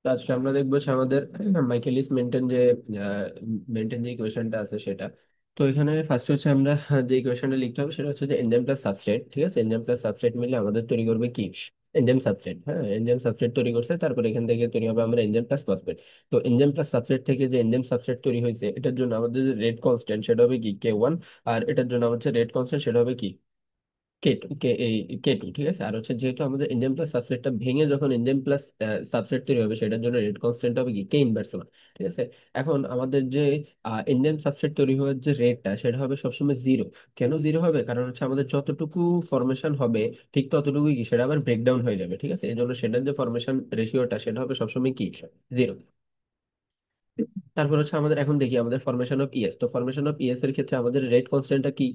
তো আজকে আমরা দেখবো যে আমাদের মাইকেলিস মেনটেন যে ইকুয়েশনটা আছে সেটা। তো এখানে ফার্স্ট হচ্ছে আমরা যে ইকুয়েশনটা লিখতে হবে সেটা হচ্ছে যে এনজাইম প্লাস সাবস্ট্রেট। ঠিক আছে, এনজাইম প্লাস সাবস্ট্রেট মিলে আমাদের তৈরি করবে কি এনজাইম সাবস্ট্রেট। হ্যাঁ, এনজাইম সাবস্ট্রেট তৈরি করছে, তারপর এখান থেকে তৈরি হবে আমরা এনজাইম প্লাস ফসফেট। তো এনজাইম প্লাস সাবস্ট্রেট থেকে যে এনজাইম সাবস্ট্রেট তৈরি হয়েছে এটার জন্য আমাদের যে রেট কনস্ট্যান্ট সেটা হবে কি K1। আর এটার জন্য আমাদের রেট কনস্ট্যান্ট সেটা হবে কি K2। K2, ঠিক আছে। আর হচ্ছে যেহেতু আমাদের এনজাইম প্লাস সাবস্ট্রেটটা ভেঙে যখন এনজাইম প্লাস সাবস্ট্রেট তৈরি হবে সেটার জন্য রেট কনস্ট্যান্ট হবে কি K−1। ঠিক আছে। এখন আমাদের যে এনজাইম সাবস্ট্রেট তৈরি হওয়ার যে রেটটা সেটা হবে সবসময় জিরো। কেন জিরো হবে? কারণ হচ্ছে আমাদের যতটুকু ফরমেশন হবে ঠিক ততটুকুই কি সেটা আবার ব্রেকডাউন হয়ে যাবে। ঠিক আছে, এই জন্য সেটার যে ফরমেশন রেশিওটা সেটা হবে সবসময় কি জিরো। তারপর হচ্ছে আমাদের এখন দেখি আমাদের ফরমেশন অফ ইএস। তো ফরমেশন অফ ইএস এর ক্ষেত্রে আমাদের রেট কনস্ট্যান্টটা কি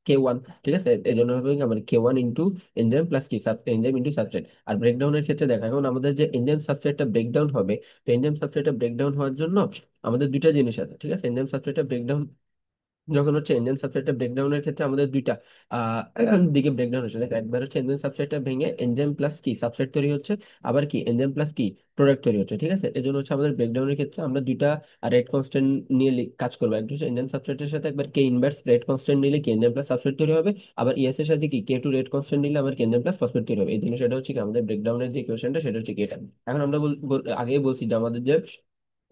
K1। ঠিক আছে, এই জন্য হবে কি আমাদের K1 ইন্টু এনজাইম প্লাস কি এনজাইম ইন্টু সাবস্ট্রেট। আর ব্রেকডাউনের ক্ষেত্রে দেখা এখন আমাদের যে এনজাইম সাবস্ট্রেটটা ব্রেকডাউন হবে, তো এনজাইম সাবস্ট্রেটটা ব্রেকডাউন হওয়ার জন্য আমাদের দুইটা জিনিস আছে। ঠিক আছে, এনজাইম সাবস্ট্রেটটা ব্রেকডাউন যখন হচ্ছে এনজাইম সাবস্ট্রেটটা ব্রেকডাউনের ক্ষেত্রে আমাদের দুইটা দিকে ব্রেকডাউন হচ্ছে। দেখ, একবার হচ্ছে এনজাইম সাবস্ট্রেটটা ভেঙে এনজাইম প্লাস কি সাবস্ট্রেট তৈরি হচ্ছে, আবার কি এনজাইম প্লাস কি প্রোডাক্ট তৈরি হচ্ছে। ঠিক আছে, এই জন্য হচ্ছে আমাদের ব্রেকডাউনের ক্ষেত্রে আমরা দুইটা রেট কনস্ট্যান্ট নিয়ে কাজ করবো। একটা হচ্ছে এনজাইম সাবস্ট্রেটের সাথে একবার K−1 রেট কনস্ট্যান্ট নিলে কি এনজাইম প্লাস সাবস্ট্রেট তৈরি হবে, আবার ইএস এর সাথে কি K2 রেট কনস্ট্যান্ট নিলে আমার কি এনজাইম প্লাস ফসফেট তৈরি হবে। এই জন্য সেটা হচ্ছে কি আমাদের ব্রেকডাউনের যে ইকুয়েশনটা সেটা হচ্ছে কি এটা। এখন আমরা আগেই বলছি যে আমাদের যে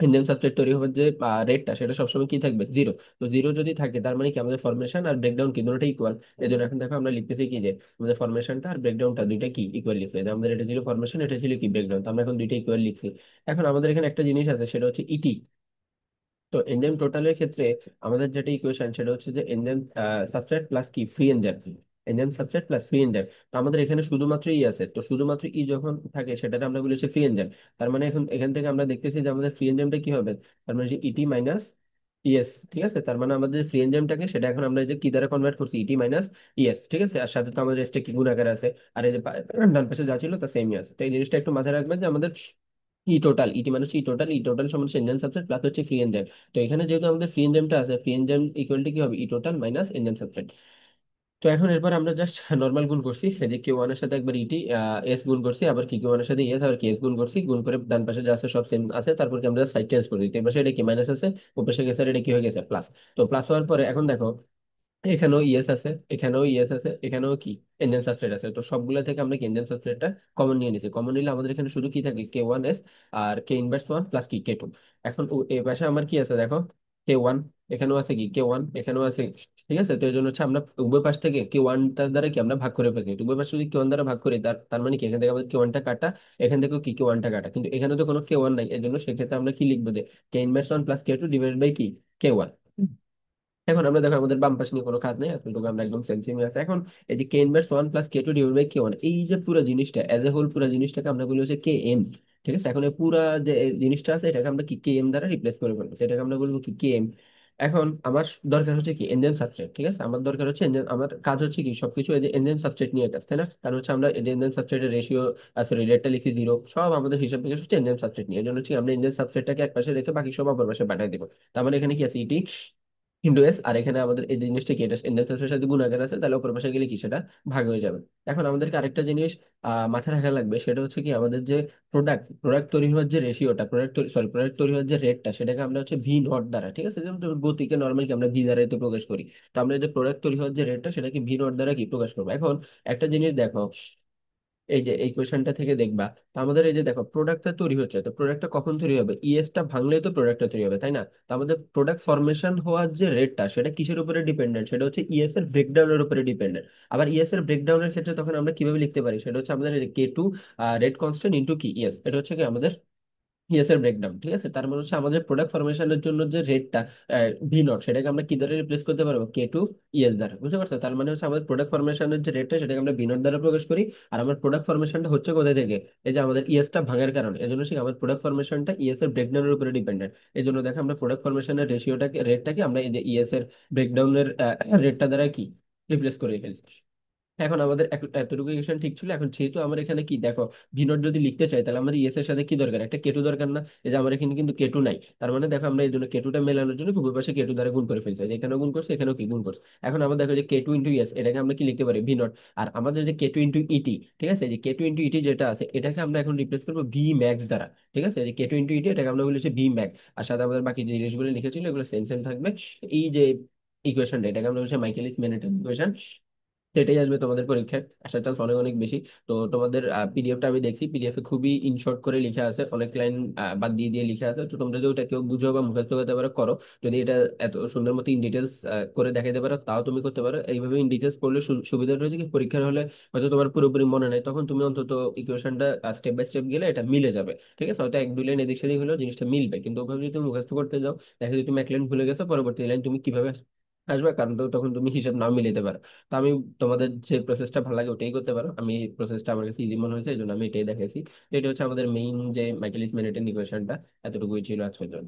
ইন্ডিয়ান সাবস্ট্রেট তৈরি হওয়ার যে রেটটা সেটা সবসময় কি থাকবে জিরো। তো জিরো যদি থাকে তার মানে কি আমাদের ফরমেশন আর ব্রেকডাউন কি দুটোটা ইকুয়াল। এই জন্য এখন দেখো আমরা লিখতেছি কি যে আমাদের ফরমেশনটা আর ব্রেকডাউনটা দুইটা কি ইকুয়াল লিখছে। যে আমাদের এটা ছিল ফরমেশন, এটা ছিল কি ব্রেকডাউন, তো আমরা এখন দুইটা ইকুয়াল লিখছি। এখন আমাদের এখানে একটা জিনিস আছে সেটা হচ্ছে ইটি। তো এনজাইম টোটালের ক্ষেত্রে আমাদের যেটা ইকুয়েশন সেটা হচ্ছে যে এনজাইম সাবস্ট্রেট প্লাস কি free enzyme. Enzyme substrate plus free enzyme. তো আমাদের এখানে শুধুমাত্র ই আছে, তো শুধুমাত্র ই যখন থাকে সেটাকে আমরা বলি হচ্ছে ফ্রি এনজাইম। তার মানে এখন এখান থেকে আমরা দেখতেছি যে আমাদের ফ্রি এনজাইমটা কি হবে, তার মানে ইটি মাইনাস ইএস। ঠিক আছে, তার মানে আমাদের ফ্রি এনজাইমটাকে সেটা এখন আমরা এই যে কি দ্বারা কনভার্ট করছি ইটি মাইনাস ইএস। ঠিক আছে, আর সাথে তো আমাদের এসটা কি গুণ আকারে আছে, আর এই যে ডান পাশে যা ছিল তা সেমই আছে। তো এই জিনিসটা একটু মাথায় রাখবেন যে আমাদের ইটি মানে ই টোটাল সমান এনজাইম সাবস্ট্রেট প্লাস হচ্ছে ফ্রি এনজাইম। তো এখানে যেহেতু আমাদের ফ্রি এনজাইমটা আছে, ফ্রি এনজাইম ইকুয়াল টু কি হবে ই টোটাল মাইনাস এনজাইম সাবস্ট্রেট। তো এখন এরপর আমরা জাস্ট নর্মাল গুণ করছি, এই যে K1 এর সাথে একবার ইটি এস গুণ করছি, আবার K1 এর সাথে এস আবার কেস গুণ করছি, গুণ করে ডান পাশে যা আছে সব সেম আছে। তারপর কি আমরা সাইড চেঞ্জ করে দিই, তো এই পাশে এটা কি মাইনাস আছে, ও পাশে গেছে আর এটা কি হয়ে গেছে প্লাস। তো প্লাস হওয়ার পরে এখন দেখো এখানেও ইএস আছে, এখানেও ইএস আছে, এখানেও কি এনজাইম সাবস্ট্রেট আছে। তো সবগুলো থেকে আমরা কি এনজাইম সাবস্ট্রেটটা কমন নিয়ে নিছি। কমন নিলে আমাদের এখানে শুধু কি থাকে K1 আর K−1 প্লাস কি K2। এখন এই পাশে আমার কি আছে দেখো K1, এখানেও আছে কি K1, এখানেও আছে। ঠিক আছে, তো এই জন্য হচ্ছে আমরা উভয় পাশ থেকে K1 দ্বারা কি আমরা ভাগ করে ফেলি। তো উভয় পাশ যদি K1 দ্বারা ভাগ করি তার তার মানে কি এখান থেকে আমাদের K1টা কাটা, এখান থেকেও কি K1টা কাটা, কিন্তু এখানে তো কোনো K1 নাই। এই জন্য সেক্ষেত্রে আমরা কি লিখবো যে K−1 plus K2 divide by কি K1। এখন আমরা দেখো আমাদের বাম পাশ নিয়ে কোনো কাজ নেই, এখন তোকে আমরা একদম সেন্সিটিভ আছে। এখন এই যে K−1 plus K2 divide by K1, এই যে পুরো জিনিসটা এজ এ হোল পুরো জিনিসটাকে আমরা বলি হচ্ছে Km। ঠিক আছে, এখন এই পুরা যে এই জিনিসটা আছে এটাকে আমরা কি Km দ্বারা রিপ্লেস করে ফেলবো, তো এটাকে আমরা বলবো কি Km। এখন আমার দরকার হচ্ছে কি এনজাইম সাবস্ট্রেট। ঠিক আছে, আমার দরকার হচ্ছে এনজাইম, আমার কাজ হচ্ছে কি সবকিছু এই যে এনজাইম সাবস্ট্রেট নিয়ে কাজ, তাই না? কারণ হচ্ছে আমরা এই যে এনজাইম সাবস্ট্রেটের রেশিও সরি রেটটা লিখি জিরো, সব আমাদের হিসাব নিকেশ হচ্ছে এনজাইম সাবস্ট্রেট নিয়ে। এই জন্য হচ্ছে আমরা এনজাইম সাবস্ট্রেটটাকে এক পাশে রেখে বাকি সব অপর পাশে পাঠিয়ে দিব। তার মানে এখানে কি আছে ইটি ইন্টু এস, আর এখানে আমাদের এই জিনিসটা কি এটা ইন্ডাক্টরের সাথে গুণাকার আছে, তাহলে অপর পাশে গেলে কি সেটা ভাগ হয়ে যাবে। এখন আমাদেরকে আরেকটা জিনিস মাথায় রাখা লাগবে, সেটা হচ্ছে কি আমাদের যে প্রোডাক্ট তৈরি হওয়ার যে রেশিওটা, প্রোডাক্ট তৈরি হওয়ার যে রেটটা সেটাকে আমরা হচ্ছে ভি নট দ্বারা, ঠিক আছে, যেমন ধরো গতিকে নর্মাল কি আমরা ভি দ্বারা তো প্রকাশ করি। তো আমরা এই যে প্রোডাক্ট তৈরি হওয়ার যে রেটটা সেটাকে ভি নট দ্বারা কি প্রকাশ করবো। এখন একটা জিনিস দেখো, এই যে এই কোয়েশ্চেনটা থেকে দেখবা, তো আমাদের এই যে দেখো প্রোডাক্টটা তৈরি হচ্ছে, তো প্রোডাক্টটা কখন তৈরি হবে, ইএসটা ভাঙলেই তো প্রোডাক্টটা তৈরি হবে, তাই না? তো আমাদের প্রোডাক্ট ফরমেশন হওয়ার যে রেটটা সেটা কিসের উপরে ডিপেন্ডেন্ট, সেটা হচ্ছে ইএস এর ব্রেকডাউনের উপরে ডিপেন্ডেন্ট। আবার ইএস এর ব্রেকডাউনের ক্ষেত্রে তখন আমরা কিভাবে লিখতে পারি, সেটা হচ্ছে আমাদের K2 রেট কনস্ট্যান্ট ইন্টু কি ইএস, এটা হচ্ছে কি আমাদের ইএস এর ব্রেকডাউন। ঠিক আছে, তার মানে হচ্ছে আমাদের প্রোডাক্ট ফরমেশনের জন্য যে রেটটা ভি নট সেটাকে আমরা কি দ্বারা রিপ্লেস করতে পারবো K2 ইএস দ্বারা, বুঝতে পারছো? তার মানে হচ্ছে আমাদের প্রোডাক্ট ফরমেশনের যে রেটটা সেটাকে আমরা ভি নট দ্বারা প্রকাশ করি। আর আমার প্রোডাক্ট ফরমেশনটা হচ্ছে কোথায় থেকে, এই যে আমাদের ইএসটা ভাঙার কারণে, এই জন্য সেই আমাদের প্রোডাক্ট ফরমেশনটা ইএস এর ব্রেকডাউনের উপরে ডিপেন্ডেন্ট। এই জন্য দেখো আমরা প্রোডাক্ট ফরমেশনের রেটটাকে আমরা এই যে ইএস এর ব্রেকডাউনের রেটটা দ্বারা কি রিপ্লেস করে ফেলছি। এখন আমাদের এতটুকু ইকুয়েশন ঠিক ছিল। এখন যেহেতু আমার এখানে কি দেখো, ভি নট যদি লিখতে চাই তাহলে আমাদের ইএস এর সাথে কি দরকার, একটা কেটু দরকার না? এই যে আমার এখানে কিন্তু কেটু নাই, তার মানে দেখো আমরা এই জন্য কেটুটা মেলানোর জন্য পূর্ব পাশে কেটু দ্বারা গুণ করে ফেলছি, এই যে এখানেও গুণ করছি, এখানেও কি গুণ করছি। এখন আমরা দেখো যে কেটু ইন্টু ইএস, এটাকে আমরা কি লিখতে পারি, ভি নট। আর আমাদের যে কেটু ইন্টু ইটি, ঠিক আছে, এই যে কেটু ইন্টু ইটি যেটা আছে এটাকে আমরা এখন রিপ্লেস করবো ভি ম্যাক্স দ্বারা। ঠিক আছে, এই যে কেটু ইন্টু ইটি এটাকে আমরা বলেছি ভি ম্যাক্স, আর সাথে আমাদের বাকি যে জিনিসগুলো লিখেছিল এগুলো সেম সেম থাকবে। এই যে ইকুয়েশনটা এটাকে আমরা বলছি মাইকেলিস মেনেটেন ইকুয়েশন, এটাই আসবে তোমাদের পরীক্ষায়, আসার চান্স অনেক অনেক বেশি। তো তোমাদের পিডিএফটা আমি দেখছি, পিডিএফ এ খুবই ইনশর্ট করে লিখা আছে, অনেক লাইন বাদ দিয়ে দিয়ে লিখা আছে। তো তোমরা যদি ওটা কেউ বুঝো বা মুখস্থ করতে পারো করো, যদি এটা এত সুন্দর মতো ইন ডিটেলস করে দেখাতে পারো তাও তুমি করতে পারো। এইভাবে ইন ডিটেলস করলে সুবিধা রয়েছে কি, পরীক্ষার হলে হয়তো তোমার পুরোপুরি মনে নেই, তখন তুমি অন্তত ইকুয়েশনটা স্টেপ বাই স্টেপ গেলে এটা মিলে যাবে। ঠিক আছে, হয়তো এক দুই লাইন এদিক সেদিক হলেও জিনিসটা মিলবে, কিন্তু ওভাবে যদি তুমি মুখস্থ করতে যাও, দেখো যদি তুমি এক লাইন ভুলে গেছো, পরবর্তী লাইন তুমি কিভাবে আসবে, কারণ তো তখন তুমি হিসাব নাও মিলাতে পারো। তো আমি তোমাদের যে প্রসেসটা ভালো লাগে ওটাই করতে পারো, আমি প্রসেসটা আমার কাছে ইজি মনে হয়েছে এই জন্য আমি এটাই দেখাইছি। তো এটা হচ্ছে আমাদের মেইন যে মাইকেলিস মেনেটেন ইকুয়েশনটা। এতটুকুই ছিল আজকের জন্য।